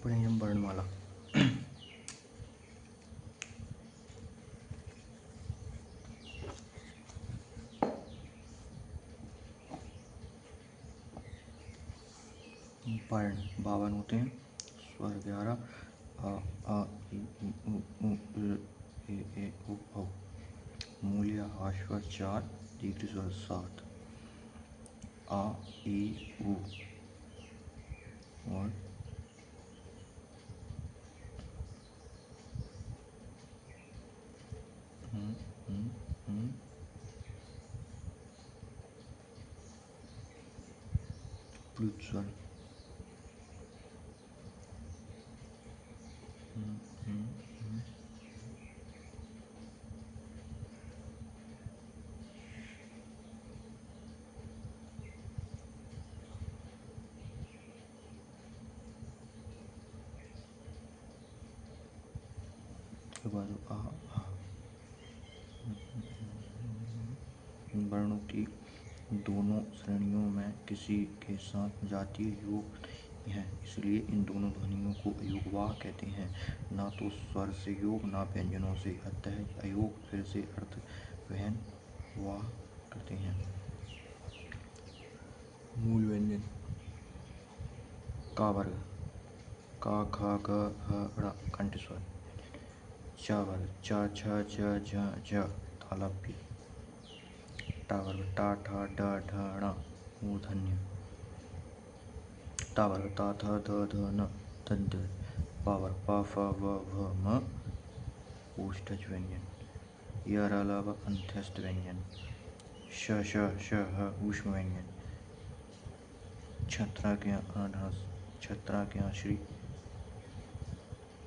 पढ़ेंगे हम वर्णमाला। वर्ण 52 होते हैं, स्वर 11, अ आ इ उ उ ए उ औ। मूल्य हाश्वर 4, दीर्घ स्वर 7, आ ई उ और प्लुत स्वर के बाद आ वर्णों की दोनों श्रेणियों में किसी के साथ जातीय योग है, इसलिए इन दोनों ध्वनियों को अयोगवाह कहते हैं। ना तो स्वर से योग, ना व्यंजनों से, अतः अयोग फिर से अर्थ वहन वाह करते हैं। मूल व्यंजन का वर्ग का, ख, ग, ह, ड़ कंठ स्वर। च वर्ग च, छ, च, झ, झ तालव्य। टा वर्ग टा, ठा, ड, ढ, ण मूर्धन्य। ता वर्ग ता, थ, ध, ध, न दंत। पा वर्ग प, फ, व, भ, म ओष्ठज व्यंजन। य, र, ल, व अंत्यस्थ व्यंजन। श, श, श, ह ऊष्म व्यंजन। छत्राज्ञ अनढ छत्राज्ञ श्री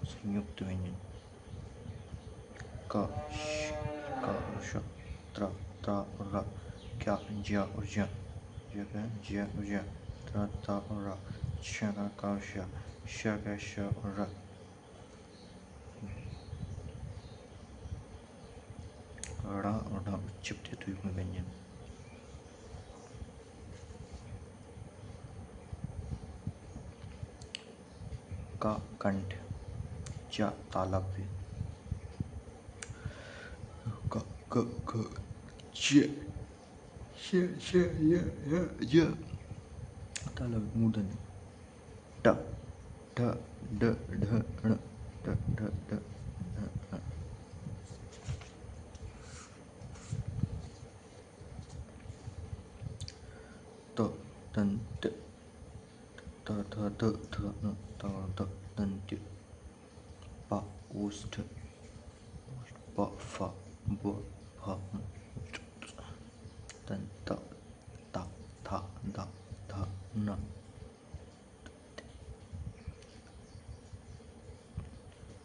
संयुक्त व्यंजन। क, श, क और श, त्र, त्र और र, क्या, ज्य और ज, ज्य और ज, त्र, त और र, श का और श का श और र, ड़ और ढ उच्चप्त द्विगुण व्यंजन। क कंठ, च तालव्य, क, ख, च, श, य तालव्य मूर्धन्य। ट, ठ, ड, ढ, ण ट, ढ, ड, ढ, ण। त, दंत, त, थ, द, थ, न त, द दंत्य। प ओष्ठ, प, फ, ब, भ, म दंत। ता, था, दा, ध, न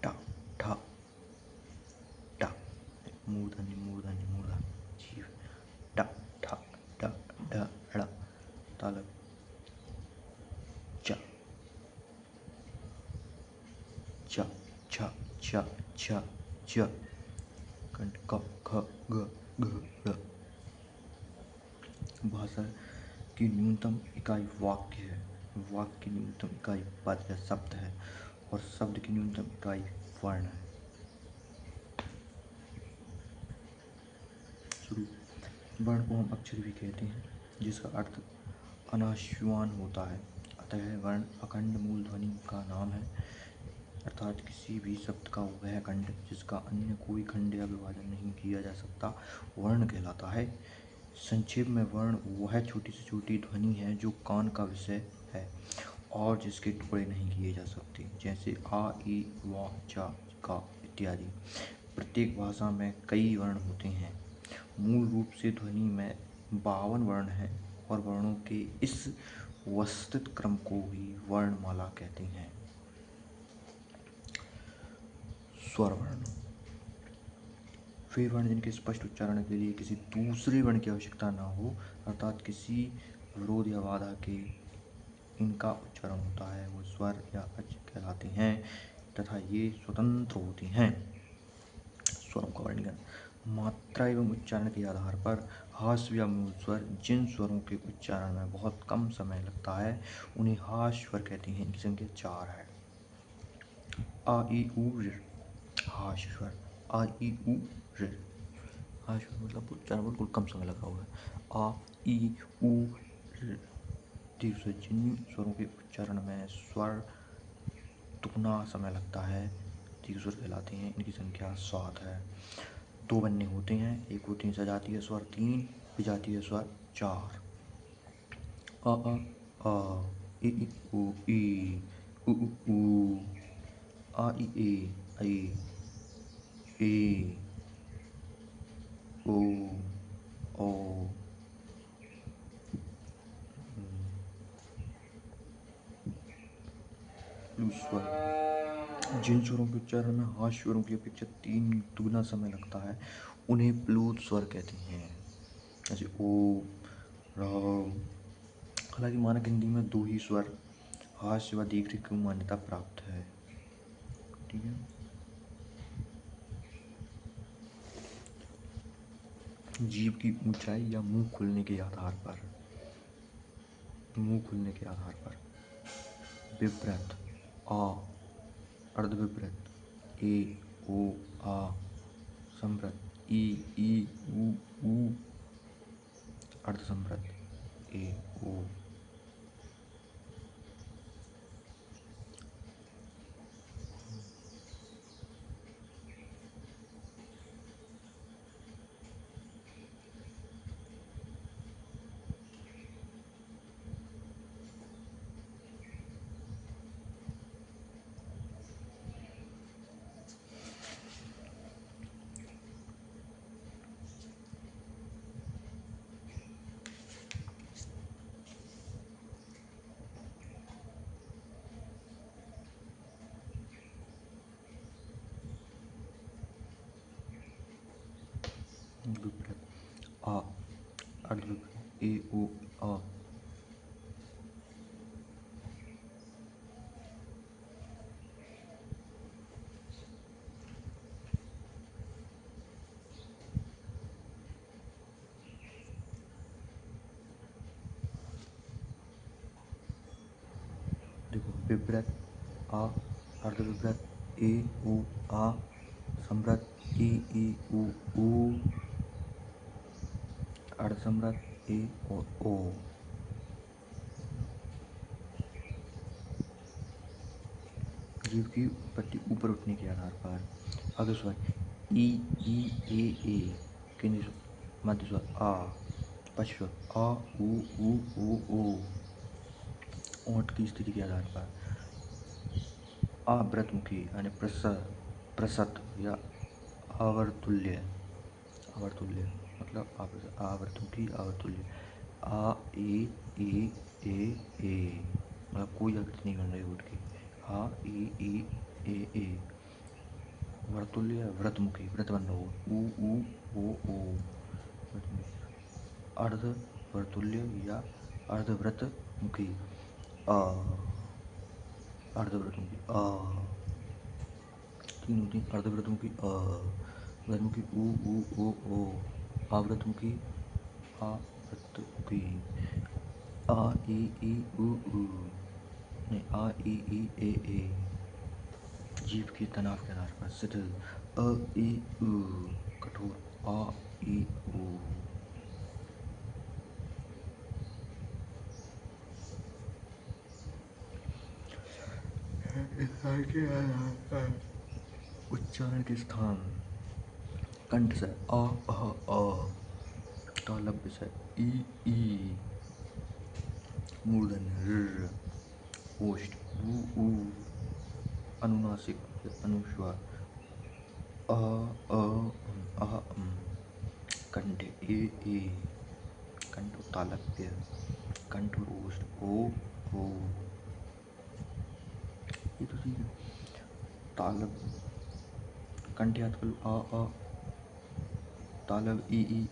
टा, ठा, टा मूर्धन्य मूर्धन्य मूर्धा जीव। टा, ठा, ड, ढ, ण तालव्य। च, च, छ, छ, छ, ज कंठ। क, ख, ग, घ, ड़। भाषा की न्यूनतम इकाई वाक्य है। वाक्य की न्यूनतम इकाई पद या शब्द है और शब्द की न्यूनतम इकाई वर्ण है। शुरू। वर्ण को हम अक्षर भी कहते हैं, जिसका अर्थ अनाश्वान होता है। अतः वर्ण अखंड मूल ध्वनि का नाम है, अर्थात किसी भी शब्द का वह खंड जिसका अन्य कोई खंड या विभाजन नहीं किया जा सकता वर्ण कहलाता है। संक्षेप में वर्ण वह छोटी से छोटी ध्वनि है जो कान का विषय है और जिसके टुकड़े नहीं किए जा सकते, जैसे आ, ई, वा, चा, का इत्यादि। प्रत्येक भाषा में कई वर्ण होते हैं। मूल रूप से ध्वनि में 52 वर्ण हैं और वर्णों के इस व्यवस्थित क्रम को ही वर्णमाला कहते हैं। स्वर वर्ण वे वर्ण जिनके स्पष्ट उच्चारण के लिए किसी दूसरे वर्ण की आवश्यकता न हो, अर्थात किसी विरोध या बाधा के इनका उच्चारण होता है, वो स्वर या अच कहलाते हैं तथा ये स्वतंत्र होते हैं। स्वरों का वर्णन। मात्रा एवं उच्चारण के आधार पर हास्य या मूल स्वर, जिन स्वरों के उच्चारण में बहुत कम समय लगता है, उन्हें हास्य स्वर कहते हैं। इनकी संख्या 4 है। आ ई उ ऋ, हाश स्वर आ ई उ ऋ। हाश स्वर मतलब उच्चारण बिल्कुल कम समय लगा हुआ है। आ ई उ ऋ। दीर्घ स्वर, जिन स्वरों के उच्चारण में स्वर दुगना समय लगता है दीर्घ स्वर कहलाते हैं। इनकी संख्या 7 है। 2 बनने होते हैं, एक होते हैं सजातीय स्वर 3, विजातीय स्वर 4। अ इ उ ई उ ऊ आ इ ऐ ए ओ ओ। स्वर, जिन स्वरों के उच्चारण में हाश स्वरों की अपेक्षा 3 दुगना समय लगता है उन्हें प्लूत स्वर कहते हैं, जैसे ओ, र। हालांकि मानक हिंदी में 2 ही स्वर हास्य व दीर्घ की मान्यता प्राप्त है। ठीक है। जीभ की ऊंचाई या मुंह खुलने के आधार पर, विव्रत आ, अर्धविव्रत ए ओ आ, संवृत ई ऊ ऊ, अर्धसंवृत ए ओ। विव्रत आ, अर्धविव्रत ए ओ आ। देखो, विव्रत आ, अर्धविव्रत ए ओ आ, संवृत ई ऊ ऊ, अर्धसंवृत ए और ओ। जीभ की पट्टी ऊपर उठने के आधार पर अग्र स्वर ई ए केंद्रीय स्वर, मध्य स्वर आ, पश्च स्वर आ ऊ ओ। ओंठ की स्थिति के आधार पर आवृतमुखी यानी प्रसत या आवर्तुल्य, मतलब आवर्तमुखी आवर्तुल्य आ ए मतलब कोई आकृति नहीं बन रही होठ की। आ ए वर्तुल्य व्रतमुखी, व्रत बन रहा हो ऊ ओ अर्ध वर्तुल्य या अर्धव्रत मुखी आ, अर्धव्रतमुखी आ, 3 होती हैं। अर्धव्रतमुखी अ, व्रतमुखी ओ, आवृतमुखी आवृतमुखी आ ई ऊ नहीं आ ए। जीभ के तनाव के आधार पर शिथिल अ ई उ, कठोर आ ई ऊ। उच्चारण के स्थान कंठ से आ तालव्य से ई, मूर्धन्य ऋ, ओष्ठ ऊ, अनुनासिक अनुस्वार अ कंठ ए, कंठ तालव्य, कंठ ओष्ठ ओ। ये तो ठीक है। तालव कंठ याद कर लो आ, तालव ई,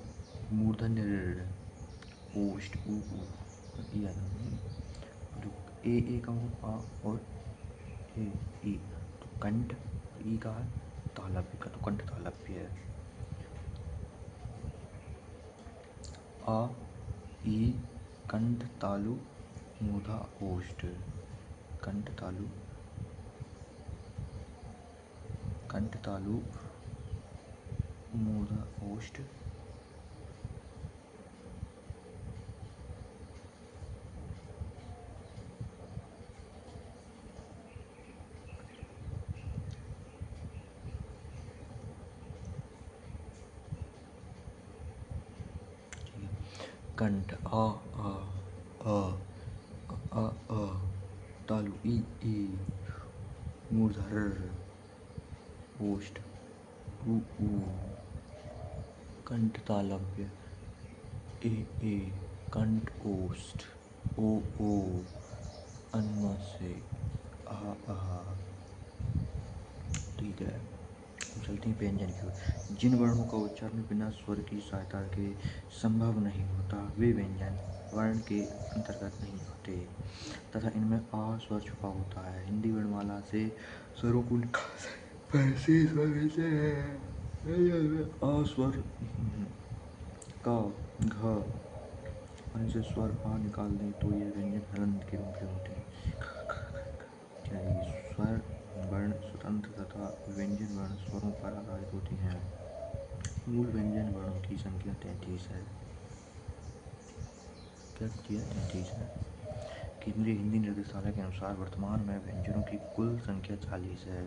मूर्धन्य ऋ, ओष्ठ ऊ याद जो ए का हो आ और ए तो कंठ ई का है, तालव्य का तो कंठ तालव्य है। आ ई कंठ तालु मूर्धा ओष्ठ, कंठ तालु कंठ तालु मूर्धा ओष्ठ कंठ आ आ आ अ तालु ई मूर्धा र ओष्ठ उ कंठ तालव्य ए कंठ ओष्ठ ओ अनुनाद से आ। ठीक है, चलते हैं व्यंजन की ओर। जिन वर्णों का उच्चारण बिना स्वर की सहायता के संभव नहीं होता वे व्यंजन वर्ण के अंतर्गत नहीं आते तथा इनमें आ स्वर छुपा होता है। हिंदी वर्णमाला से स्वरों को पैसे स्वर मिलते हैं। आ स्वर का घ और इनसे स्वर आ निकाल दें तो यह व्यंजन हलंत के रूप के होते हैं। स्वर वर्ण स्वतंत्र तथा व्यंजन वर्ण स्वरों पर आधारित होते हैं। मूल व्यंजन वर्णों की संख्या 33 है। क्या किया? 33 है। केंद्रीय हिंदी निर्देशालय के अनुसार वर्तमान में व्यंजनों की कुल संख्या 40 है।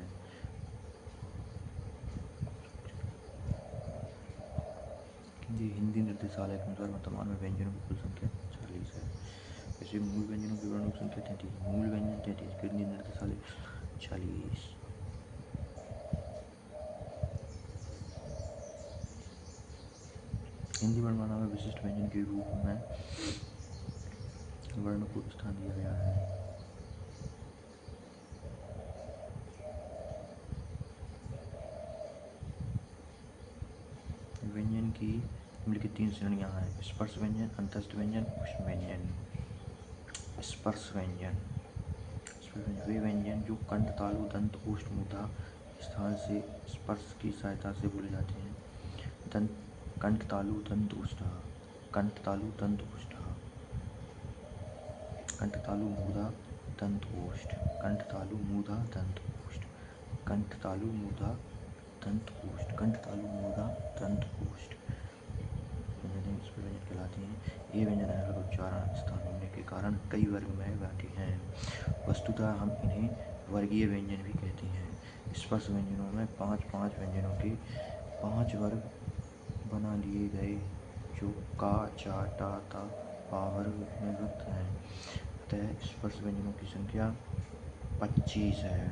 केंद्रीय हिंदी निर्देशालय के अनुसार वर्तमान में व्यंजनों की कुल संख्या 40 है। वैसे मूल व्यंजनों की वर्णों की संख्या 33, मूल व्यंजन 33, केंद्रीय निर्देशालय 40। हिंदी वर्णमाला में विशिष्ट व्यंजन के रूप में वर्ण को स्थान दिया गया है। व्यंजन की निम्नलिखित 3 श्रेणियां हैं: स्पर्श व्यंजन, अंतस्थ व्यंजन, ऊष्म व्यंजन। स्पर्श व्यंजन वे व्यंजन जो कंठ तालु दंत ओष्ठ मूर्धा स्थान से स्पर्श की सहायता से बोले जाते हैं। कंठ तालु दंत ओष्ठ, कंठ तालु दंत ओष्ठ, कंठ तालु मूर्धा दंत ओष्ठ, कंठ तालु मूर्धा दंत ओष्ठ, कंठ तालु मूर्धा दंत ओष्ठ, कंठ तालु मूर्धा दंत ओष्ठ व्यंजन कहलाते हैं। ये व्यंजन अलग उच्चारण स्थान होने के कारण कई वर्ग में बांटे हैं। वस्तुतः हम इन्हें वर्गीय व्यंजन भी कहते हैं। स्पर्श व्यंजनों में 5 व्यंजनों के 5 वर्ग बना लिए गए जो का, चा, टा, ता, पा वर्ग में विभक्त हैं। अतः स्पर्श व्यंजनों की संख्या 25 है।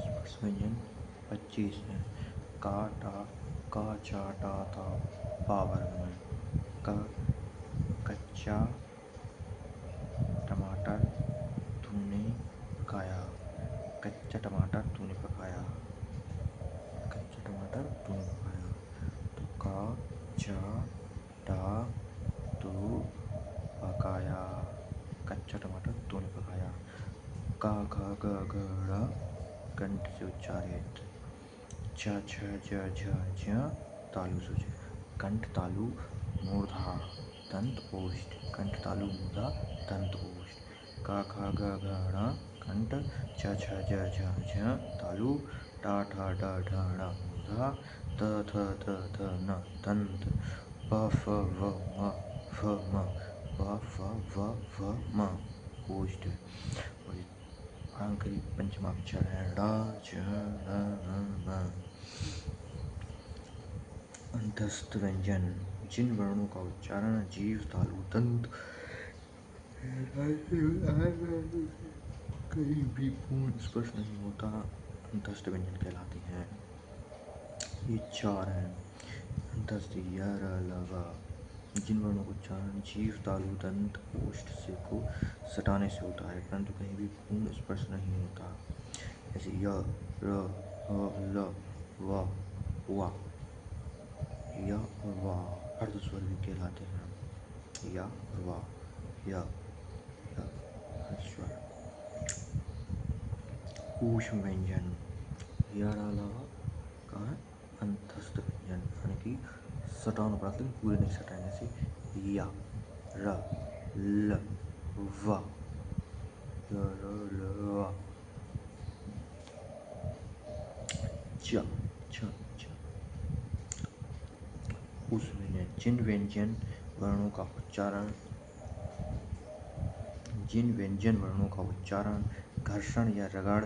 स्पर्श व्यंजन 25 है। का, चा, टा, ता, पा वर्ग में। का, कच्चा टमाटर तूने पकाया, कच्चा टमाटर तूने पकाया, कच्चा टमाटर तूने पकाया। तो का, चा, टा, तू पकाया, कच्चा टमाटर तूने पकाया। का, ख, ग, घ, ड़ कंठ से उच्चारित। च, छ, ज, झ, झ तालु से कंठ तालु मूर्धा दंत ओष्ठ, कंठ तालु मूर्धा दंत ओष्ठ। का, ख, ग, घ, ङ कंठ, छ, छ, ज, झ, झ तालु, टा, ठा, ड, ढ, ण मूर्धा, त, थ, द, ध, न दंत, प, फ, व, म, फ, म, प, फ, व, म ओष्ठ। और आखिरी पंचमाक्षर है ड़, च, ण, न, म। अंतस्थ व्यंजन जिन वर्णों का उच्चारण जीभ तालु दंत कहीं भी पूर्ण स्पर्श नहीं होता अंतस्थ व्यंजन कहलाते हैं। ये 4 हैं। अंतस्थ य, र, ल, व जिन वर्णों का उच्चारण जीभ तालु दंत ओष्ठ से को सटाने से होता है परंतु कहीं भी पूर्ण स्पर्श नहीं होता, जैसे य, र, ह, ल, व, वा। य और वा अर्ध स्वर भी कहलाते हैं। या और वा, य अर्ध स्वर। ऊष्म व्यंजन य, र, ल, व कहाँ है? अंतस्थ व्यंजन यानी कि सटानुप्रास लेकिन पूरे नहीं सटाएंगे। जैसे या, र, ल, व, च छ छ उसमें जिन व्यंजन वर्णों का उच्चारण घर्षण या रगड़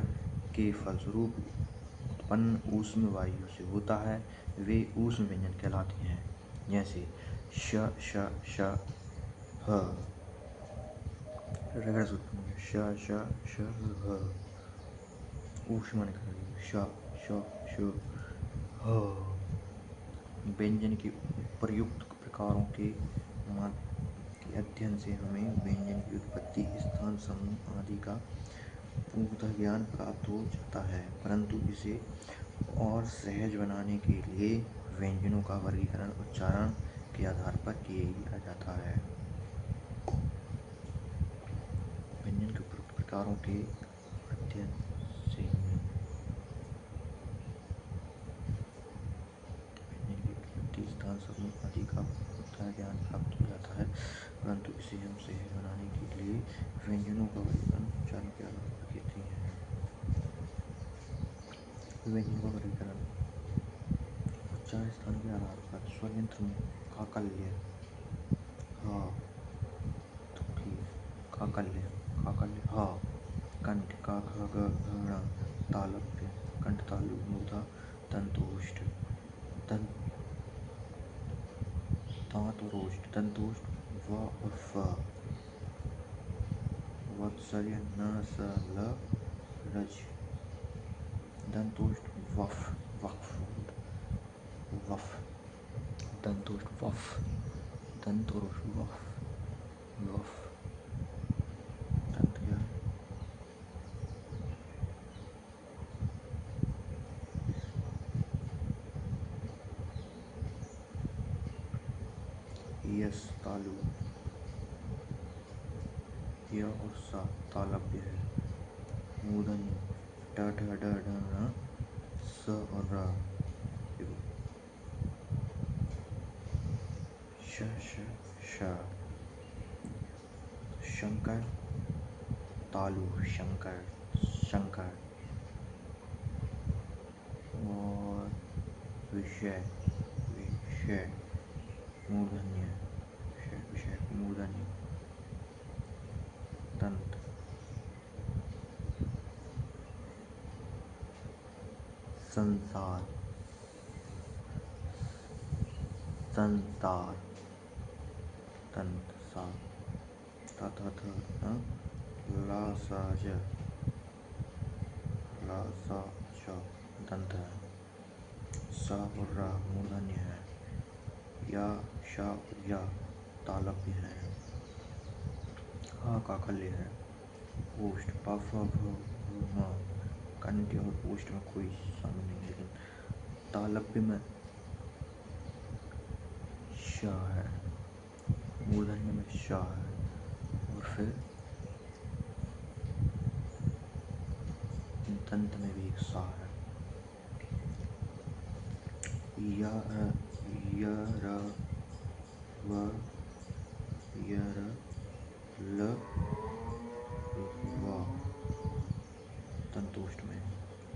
के फलस्वरूप उत्पन्न ऊष्म वायु से होता है वे ऊष्म व्यंजन कहलाते हैं। जैसे श श श ह रगड़ से उत्पन्न श श श ह ऊष्म श श श ह। व्यंजन के उपर्युक्त प्रकारों के अध्ययन से हमें व्यंजन की उत्पत्ति स्थान समूह आदि का पूर्णतः ज्ञान प्राप्त हो जाता है, परंतु इसे और सहज बनाने के लिए व्यंजनों का वर्गीकरण उच्चारण के आधार पर किया जाता है। व्यंजन के उपयुक्त प्रकारों के अध्ययन से हमें व्यंजन की उत्पत्ति स्थान समूह आदि का पूर्णतः ज्ञान प्राप्त हो जाता है, परंतु इसे हम सहज बनाने के लिए व्यंजनों का वर्गीकरण उच्चारण के आधार पर किए हैं। व्यंजनों का वर्गीकरण उच्चारण स्थान के आधार पर स्वरयंत्र में काकल्य ह काकल्य काकल्य ह कंठ का ख ग घ ङ तालव्य कंठ तालु मूर्धा दंतोष्ठ दांत और ओष्ठ दंतोष्ठ व और फ वत्सर्य न स ल रज दंतोष्ठ वफ वक्फ वफ दंतोष्ठ वफ दंत और ओष्ठ वफ वफ दंत क्या है? यस तालु य और सा तालव्य है। मूर्धन्य ट ठ ड ढ ण स और र श श श शंकर तालु शंकर शंकर और विषय विषय मूर्धन्य विषय मूर्धन्य दंत संसार संसार दंत सा तथा थ ला सा ज ला सा च दंत है। सा और रा मूर्धन्य है। या शा और या तालव्य है। हा काकल्य है। ओष्ठ प फ भ म कंठ और ओष्ठ में कोई सामने नहीं, लेकिन तालव्य में श है, मूर्धन्य में श है और फिर दंत में भी एक सा है। य र व य र ल व दंतोष्ठ में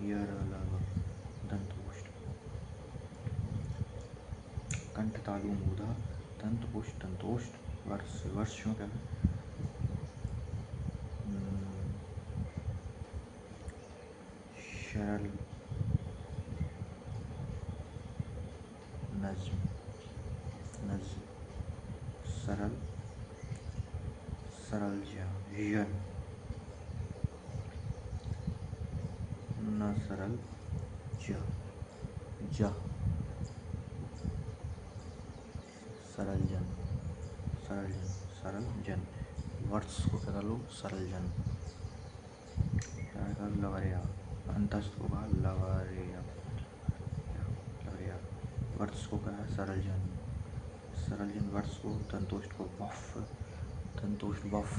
य र ल व दंतोष्ठ। कंठ तालु मूर्धा दंत ओष्ठ दंतोष्ठ वर्ष वर्ष क्या है? शरल नज्म नज्म सरल सरल जन न सरल ज सरल जन सरल जन सरल जन वर्ष को क्या कर लो सरल जन लवरिया अंतस्थ होगा लवरिया लवरिया वर्ष को क्या है सरल जन वर्ष को दंतोष्ठ को वफ दंतोष्ठ वफ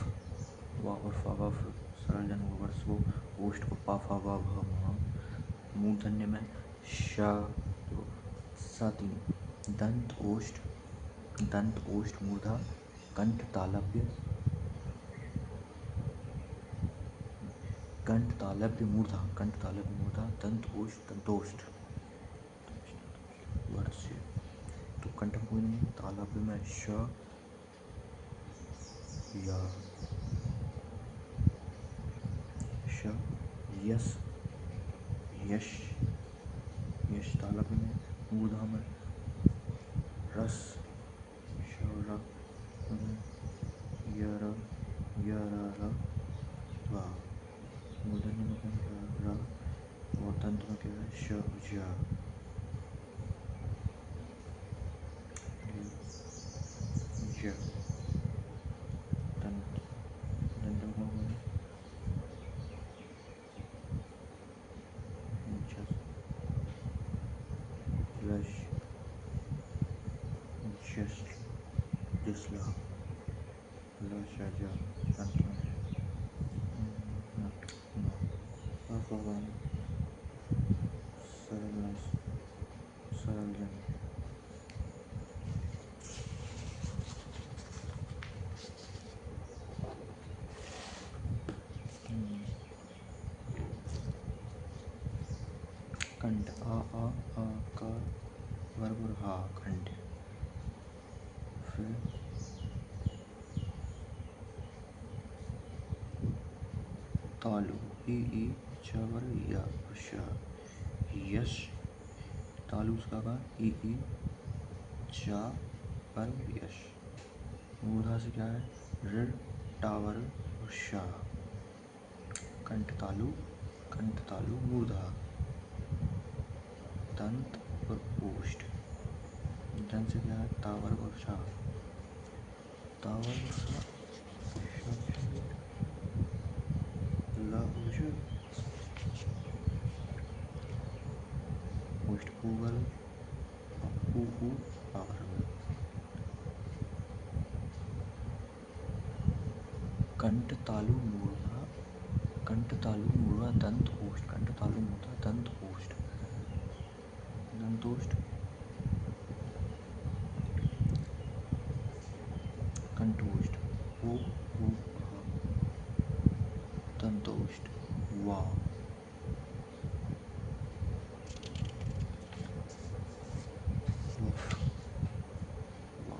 व और फ वफ सरल जन वर्ष को ओष्ठ को प फ व भ म मूर्धन्य में श तो सा तीन दंत ओष्ठ मूर्धा कंठ तालव्य कंठ तालव्य मूर्धा, कंठ तालव्य मूर्धा, दंत ओष्ठ दंतोष्ठ वर्ड से। तो कंठ में कोई नहीं है, तालव्य में श या श, यस यश, यश तालव्य में, मूर्धा में रस, श य र वा, मूर्धन्य में क्या है र, और दंत में क्या है श ज, ज दंत, दंत में कौन कौन है जस, लश, जस, जसला, लशज, अंत में अफवान, सरल, सरल जन, कंठ आ का वर्ग और हा कंठ। फिर तालु ई चावर या श, यश तालु उसका का ई चा पर यश, मूर्धा से क्या है ऋ टावर और शा, कंठ तालु मूर्धा, दंत और ओष्ठ, दंत से क्या है तावर और शा, तावर और शा, ला ओष्ठ ऊगल, ऊ आवर, कंठ तालु मूर्धा, कंठ तालु मूर्धा दंत ओष्ठ, कंठ तालु मूर्धा दंत ओष्ठ, दंतोष्ठ, कंठोष्ठ ओ दंतोष्ठ वा, वफ वा,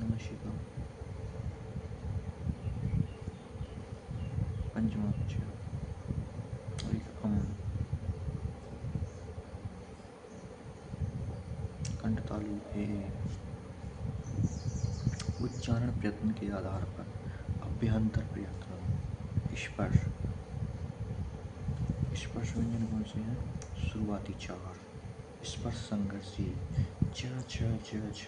नासिका, पंचमाक्षर और एक कंठ तालु ए। उच्चारण प्रयत्न के आधार पर अभ्यंतर प्रयत्न, स्पर्श, स्पर्श व्यंजन कौन से हैं शुरुआती चार, स्पर्श संघर्षी च छ च छ,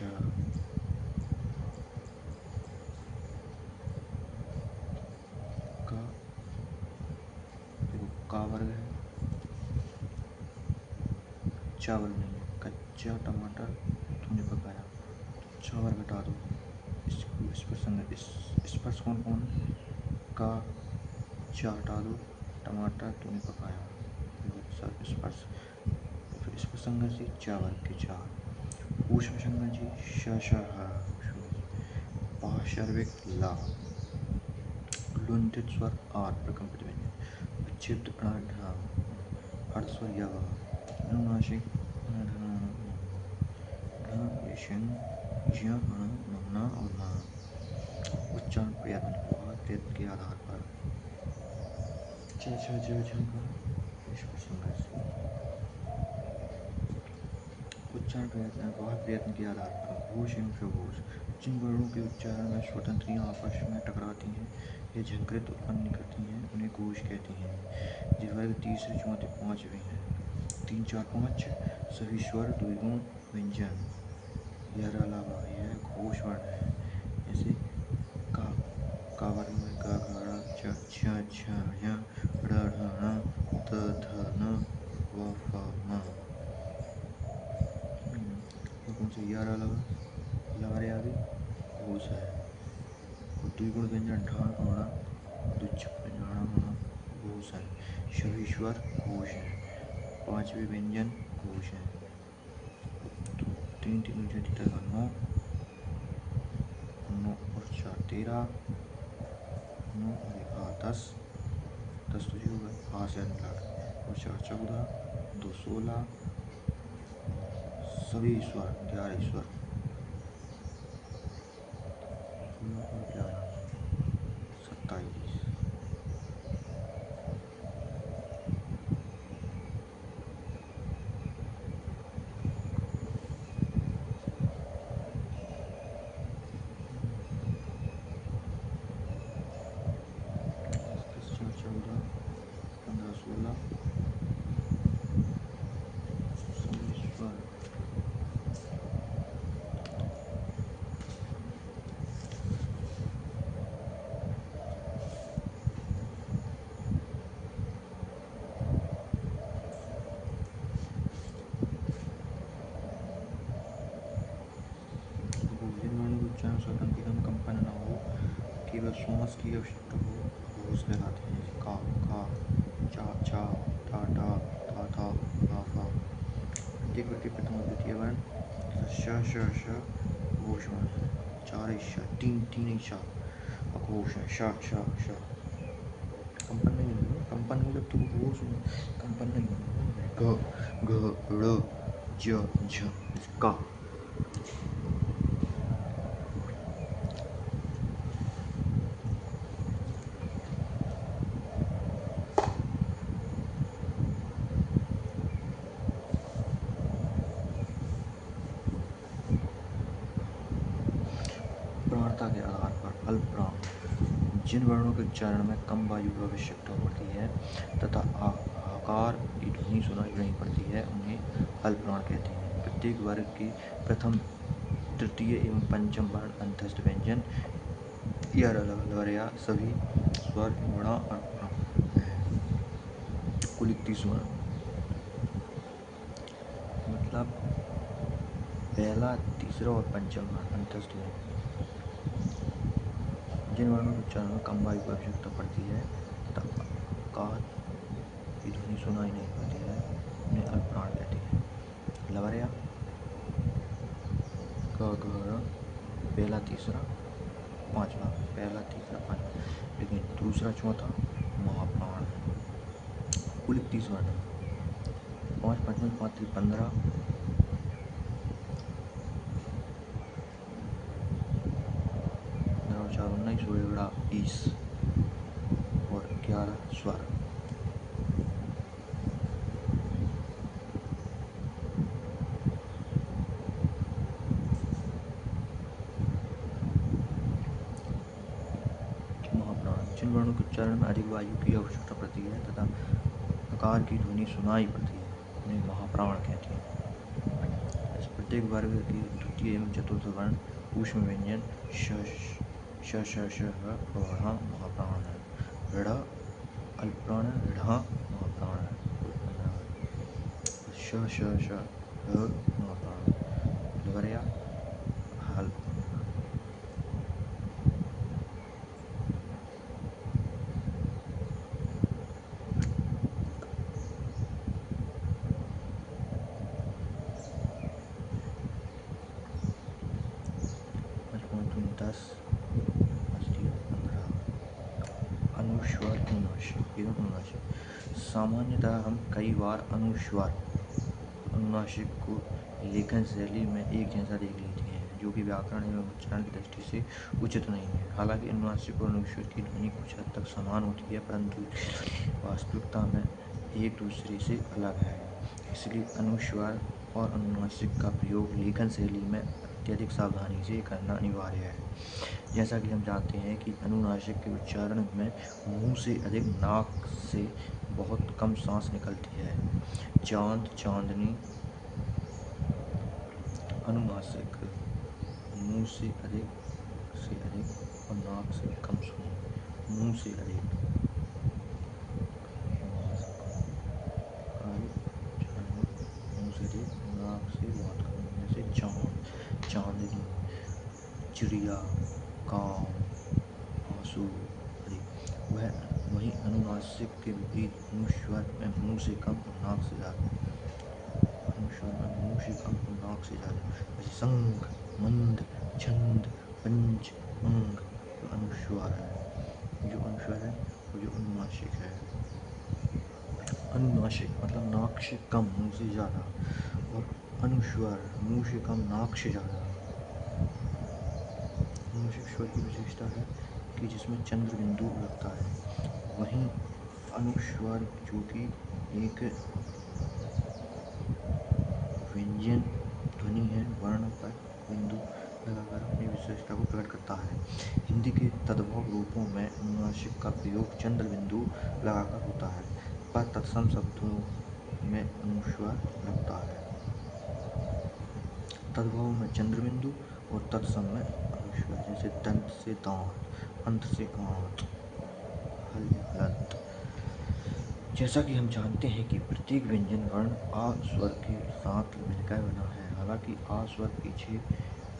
का, देखो का वर्ग है, चा वर्ग नहीं है, कच्चा टमाटर तूने पकाया, चा वर्ग हटा दो, इसको स्पर्श कौन कौन है, का चा हटा दो, टमाटर तूने पकाया, स्पर्श, फिर स्पर्श संघर्षी चा वर्ग के चार, ऊष्म संघर्षी श श ह, पाशर्विक ला, लुंठित स्वर आर प्रकंपित व्यंजन, विक्षिप्त ढ, अर्ध स्वर य, अनुनासिक न और न। उच्चारण प्रयत्न के आधार पर च छ ज झ का स्पर्श संघर्षी, उच्चारण प्रयत्न के आधार पर घोष एवं स्वघोष, जिन वर्णों के उच्चारण में स्वतंत्रियां आपस में टकराती हैं या झंकृत उत्पन्न करती हैं उन्हें घोष कहते हैं। ये वर्ग तीसरे चौथे पांचवें हैं, 3 4 5 सभी स्वर द्विगुण व्यंजन, यह अलावा यह घोष वर्ण है, जैसे का वर्ग में ग घ च छ छ य ड़ ढ ण द ध न व फ म। कौन सा यार लगा, लारे आ गई घोष है, और द्विगुण व्यंजन ढ ण द्विच्छक ण घोष है, सभी स्वर घोष है, पांचवें व्यंजन घोष है। तो 3 3 9 9 और 4 13, 9 और 10, 10 तो 0 है, हाथ से निकाल और 4 14, 2 16, सभी स्वर 11 स्वर, 16 और 11 27। चार 14, 15 16, सभी स्वर, जिन वर्णों के उच्चारण स्वतंत्र एवं कंपन न हो, केवल श्वास की आवश्यकता हो, अघोष कहलाते हैं। जैसे का, चा, चा, टा, टा, था, फा, फा। प्रत्येक वर्ग के प्रथम और द्वितीय वर्ण श, श, श अघोष वर्ण है। 4 श, 3 श अघोष है। श, श, श कंपन नहीं होगा, कंपन हो जब तो अघोष में, कंपन नहीं होगा। घ, घ, ड़, ज, झ, का। प्राणता के आधार पर अल्प प्राण जिन वर्णों के उच्चारण में कम वायु की आवश्यकता होती है तथा आकार की ध्वनि सुनाई नहीं पड़ती है, उन्हें अल्प प्राण कहते हैं। प्रत्येक वर्ग के प्रथम, तृतीय एवं पंचम वर्ण अंतस्थ व्यंजन या लवरिया सभी स्वर गुणा है। कुल 31 वर्ण, मतलब पहला, तीसरा और पंचम वर्ण अंतस्थ व्यंजन। जिन वर्णों के उच्चारण में कम वायु की आवश्यकता पड़ती है तथा आकार की ध्वनि सुनाई नहीं पड़ती है, उन्हें अल्प प्राण कहते हैं। लवरिया का पहला, तीसरा, पांचवा, पहला, तीसरा, पांचवा, लेकिन दूसरा, चौथा महाप्राण है। कुल 31 वर्ण है। 5 5 5 3 15, 4 19, 16 20 और 11 स्वर। महाप्राण जिन वर्णों के उच्चारण में अधिक वायु की आवश्यकता पड़ती है तथा आकार की ध्वनि सुनाई पड़ती है, उन्हें महाप्राण कहते हैं। इस प्रत्येक वर्ग के द्वितीय एवं चतुर्थ वर्ण ऊष्म व्यंजन श, श, श, श, ऋढ़ महाप्राण है। ऋढ़ अल्प प्राण है, ऋढ़ महाप्राण है। कुल 15 वर्ण। श, श, श, महाप्राण है। लवरिया अल्प प्राण। दूनी 10, 5 3 15। अनुस्वर, अनुनासिक एवं अनुनासिक। सामान्यतः हम कई बार अनुस्वर अनुनासिक को लेखन शैली में एक जैसा देख लेते हैं, जो कि व्याकरण एवं उच्चारण की दृष्टि से उचित नहीं है। हालांकि अनुनासिक और अनुस्वर की ध्वनि कुछ हद तक समान होती है, परंतु वास्तविकता में एक दूसरे से अलग है। इसलिए अनुस्वर और अनुनासिक का प्रयोग लेखन शैली में अत्यधिक सावधानी से करना अनिवार्य है। जैसा कि हम जानते हैं कि अनुनासिक के उच्चारण में मुंह से अधिक नाक से बहुत कम सांस निकलती है। चांद, चांदनी। अनुनासिक मुंह से अधिक और नाक से कम सुनिए। मुंह से अधिक, मुंह से अधिक, नाक से बहुत कम। जैसे चांद, चांदनी, चिड़िया, काव, आंसू आदि। वहीं अनुनासिक के विपरीत अनुस्वर में मुंह से कम और नाक से ज्यादा। अनुस्वर में मुंह से कम और नाक से ज्यादा। जैसे संग, मंद, छंद, पंच, अंग। अनुस्वार है, जो अनुस्वार है और जो अनुनासिक है। अनुनासिक मतलब नाक से कम मुंह से ज़्यादा, और अनुस्वार मुंह से कम नाक से ज़्यादा। अनुनासिक स्वर की विशेषता है कि जिसमें चंद्र बिंदु लगता है, वहीं अनुस्वार जो कि एक व्यंजन ध्वनि है, वर्ण पर बिंदु लगाकर अपनी विशेषता को प्रकट करता है। हिंदी के तद्भव रूपों में अनुनासिक का प्रयोग चंद्र बिंदु लगाकर होता है, पर तत्सम शब्दों में अनुस्वार लगता है। तद्भव में चंद्र बिंदु और तत्सम में अनुस्वार, जैसे दंत से दांत, अंत से आंत, हल या हलंत। जैसा कि हम जानते हैं कि प्रत्येक व्यंजन वर्ण आ स्वर के साथ मिलकर बना है। हालांकि आ स्वर पीछे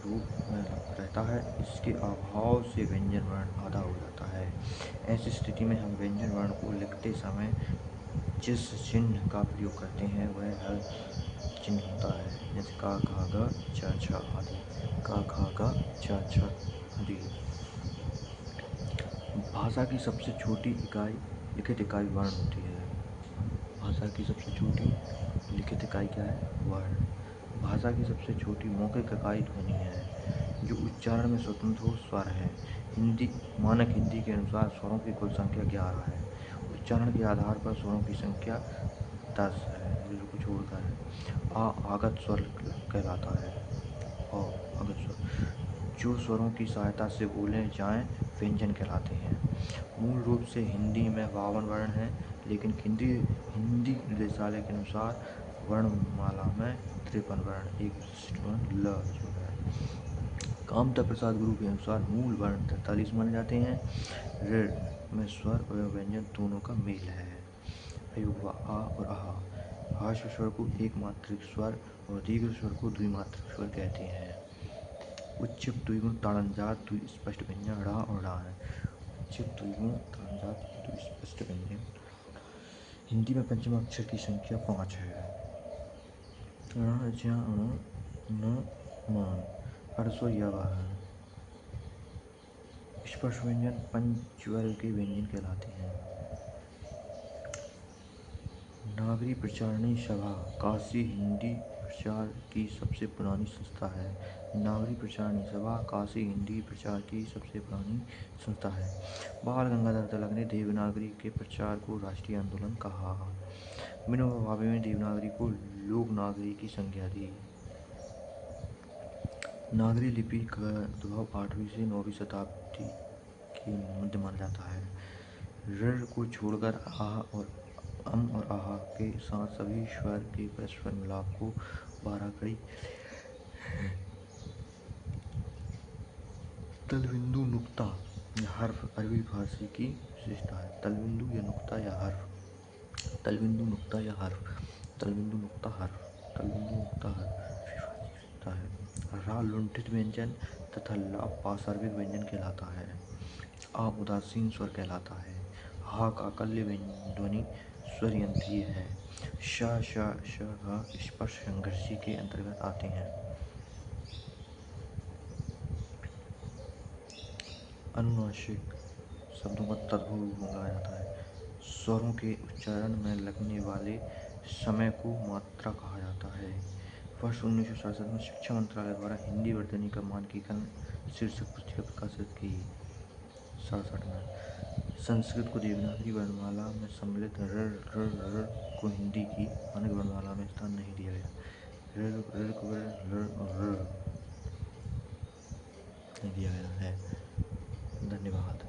रूप में रहता है, इसके अभाव से व्यंजन वर्ण आधा हो जाता है। ऐसी स्थिति में हम व्यंजन वर्ण को लिखते समय जिस चिन्ह का प्रयोग करते हैं वह हल चिन्ह होता है, जैसे का, खा, गा, चा, छा आदि। का, खा, गा, चा, छा आदि। भाषा की सबसे छोटी इकाई लिखित इकाई वर्ण होती है। भाषा की सबसे छोटी लिखित इकाई क्या है? वर्ण। भाषा की सबसे छोटी मौखिक इकाई ध्वनि है, जो उच्चारण में स्वतंत्र हो स्वर है। मानक हिंदी के अनुसार स्वरों की कुल संख्या 11 है। उच्चारण के आधार पर स्वरों की संख्या 10 है, ऋ को छोड़कर। आ आगत स्वर कहलाता है। आगत स्वर जो स्वरों की सहायता से बोले जाएं व्यंजन कहलाते हैं। मूल रूप से हिंदी में 52 वर्ण हैं, लेकिन हिंदी निर्देशालय के अनुसार वर्णमाला में 53 वर्ण, एक विशिष्ट वर्ण ल जो है। कामता प्रसाद गुरु के अनुसार मूल वर्ण 43 माने जाते हैं। ऋ में स्वर और व्यंजन दोनों का मेल है। अयुग्म आ और आहा। ह्रस्व स्वर को एक मात्रिक स्वर और दीर्घ स्वर को द्विमात्रिक स्वर कहते हैं। उच्चैः द्विगुण ताड़नजात द्विस्पष्ट व्यंजन ढ़ और ढ़ है। उच्चैः द्विगुण ताड़नजात द्विस्पष्ट व्यंजन। हिंदी में पंचम अक्षर की संख्या 5 है। ण, ज, ण, न, मान। ह्रस्व यव है। स्पर्श व्यंजन पंचवर्ग के व्यंजन कहलाते हैं। नागरी प्रचारणी सभा काशी हिंदी प्रचार की सबसे पुरानी संस्था है। नागरी प्रचारणी सभा काशी हिंदी प्रचार की सबसे पुरानी संस्था है। बाल गंगाधर तिलक ने देवनागरी के प्रचार को राष्ट्रीय आंदोलन कहा। विनोबा भावे ने देवनागरी को लोकनागरी की संज्ञा दी। नागरी लिपि का उद्भव 8वीं से 9वीं शताब्दी के मध्य माना जाता है। ऋ को छोड़कर आह और अम और आह के साथ सभी स्वर के परस्पर मिलाप को 12 कड़ी है। तलबिंदु नुक्ता या हर्फ अरबी फारसी की विशेषता है। तलबिंदु या नुक्ता या हर्फ। तलबिंदु नुक्ता या हर्फ। तलबिंदु नुक्ता हर्फ। तलबिंदु नुक्ता हर्फ अरबी फारसी की विशेषता है। रा लुंठित व्यंजन तथा ला पार्श्विक व्यंजन कहलाता है। आ उदासीन स्वर कहलाता है। हा का कल्य ध्वनि स्वर यंत्रीय है। श, श, श का स्पर्श संघर्षी के अंतर्गत आते हैं। अनुनासिक शब्दों का तद्भव रूप लगाया जाता है। स्वरों के उच्चारण में लगने वाले समय को मात्रा कहा जाता है। वर्ष 1967 में शिक्षा मंत्रालय द्वारा हिंदी वर्तनी का मानकीकरण शीर्षक पुस्तिका प्रकाशित की। 67 में संस्कृत को देवनागरी वर्णमाला में सम्मिलित ऋ को हिंदी की मानक वर्णमाला में स्थान नहीं दिया गया। ऋ को ऋ नहीं दिया गया है। धन्यवाद।